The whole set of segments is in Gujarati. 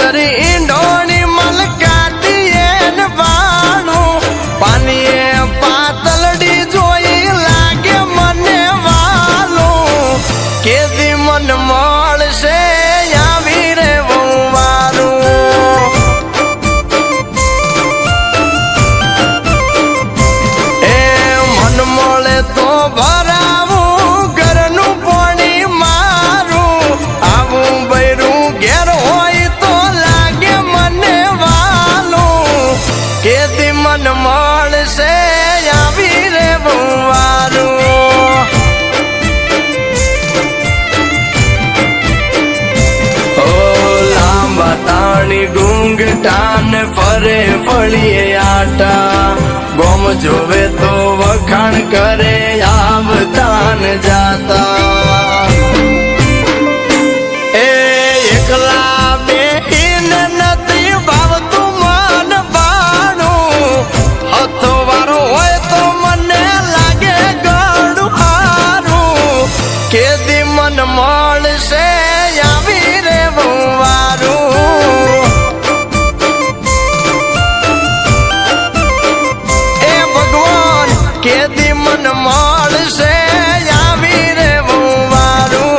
સુંદરી ઈંડોણી મલકાતીએ ને બાણું પાણીએ પાતલડી જોઈ લાગે મને વાલું કેદી મન મળશે આવી રે વવારું એ મન મળે તો ભરાવું ઘરનું પાણી મારું આવું બૈરું ઘેર હોય તો લાગે મને વાલું કેદી મન મળશે આવી રે વવારું તાણી ગુંગટાન ફરે ફળીએ આટા ગોમ જોવે તો વખાણ કરે આવતાન જાતા એ એકલા બેહીને નથી ભાવતું મન બાણું હથો વારો હોય તો મને લાગે ગળું હારું કેદી મન મળશે આવી રે વવારું કેદી મન મળશે આવી રે વવારું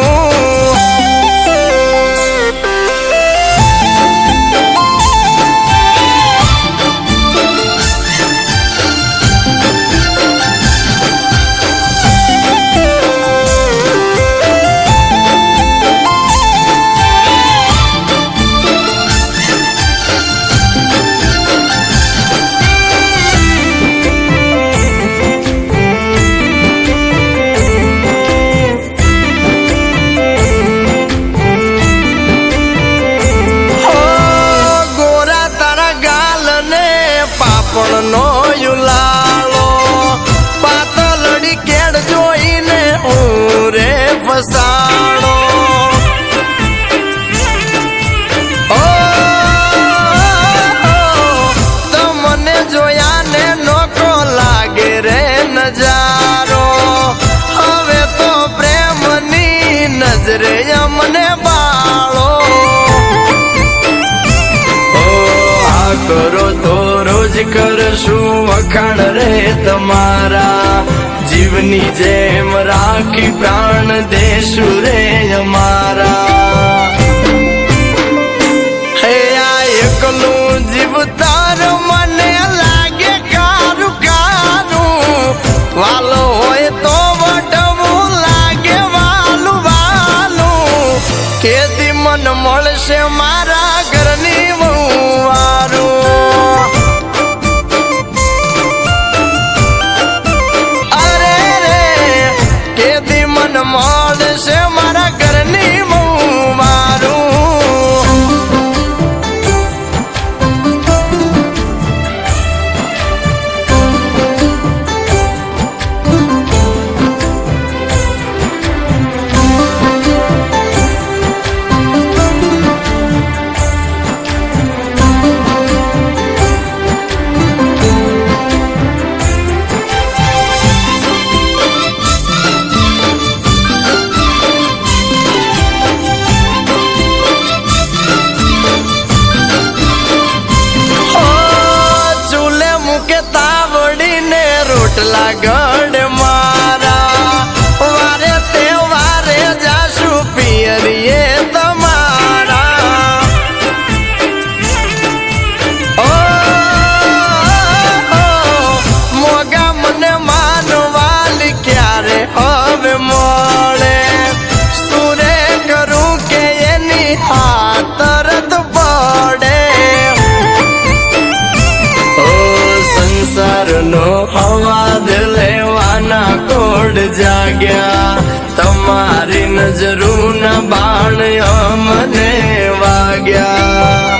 નો યુલાળો પાતલડી કેડ જોઈને હું રે ફસાણો તમને જોયા ને નોકો લાગે રે નજારો હવે તો પ્રેમની નજરે અમને બાળો કરો તો રોજ કરશું વખાણ રે તમારા જીવની જેમ રાખી પ્રાણ દેશું રે અમારા હે આ એકલું જીવતાર મને લાગે કારું કારું વાલો હોય તો વટવું લાગે વાલું વાલું કેદી મન મળશે મારા ઘરની મળશે મારા ઘરની મારું રોટલા ગઢ મારા વારે તે વારે જાશું પિયરીએ તમારા મોગા મને માનવાલી ક્યારે હવે મળે સુરે કરું કે એની હાથરત પડે સંસારનો અવાજ લેવાના કોડ જાગ્યા તમારી નજરૂના બાણ અમને વાગ્યા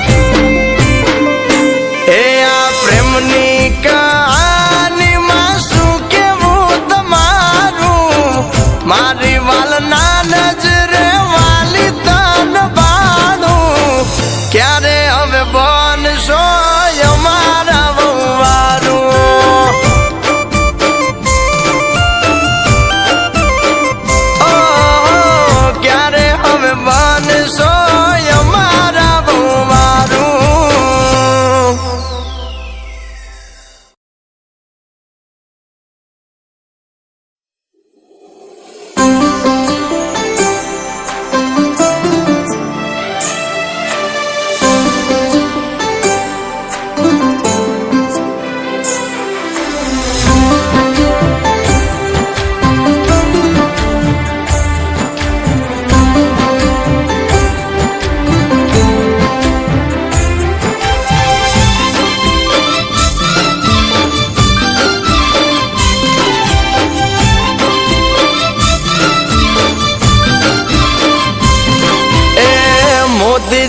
એ આ પ્રેમની કહાનીમાં શું કેવું તમારું મારી વાલના નજરે વાલી તન બાણું ક્યારે હવે બનશો અમારા વવારું ક્યારે હવે બનશો અમારા વવારું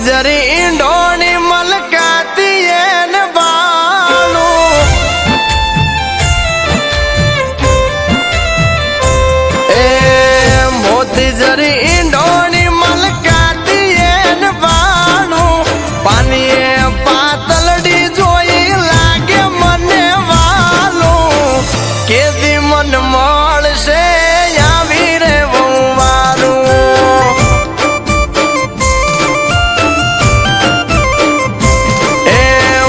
જરી ઈંડોણી મલકાતી એને બાળું એ મોતી જરી ઈંડોણી મલકાતી એને બાળું પાણીએ પાતલડી જોઈ લાગે મને વાલું કેદી મન મળશે આવી રે વહુવારું એ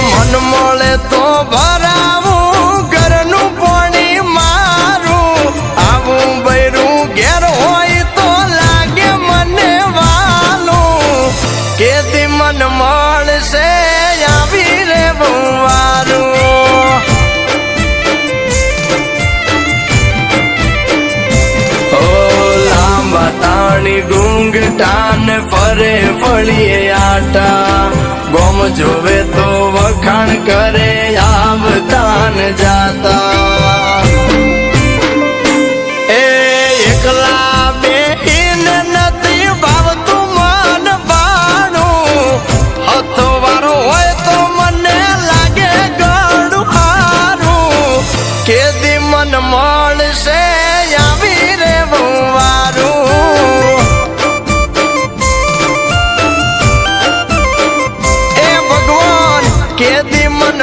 મન મળે તો ભરાવું ઘરનું પાણી મારું આવું બૈરું ઘેર હોય તો લાગે મને વાલું કેદી મન મળશે આવી રે વહુવારું તાણી ઘૂંઘટાન ફરે ફળીએ આટા ગોમ જોવે તો વખાણ કરે આવતાન જાતા એ એકલા બેહીન નથી ભાવતું મન બાણું હથો વારો હોય તો મને લાગે ગળું હારું કેદી મન મળશે આવી રે વહુવારું કેદી મન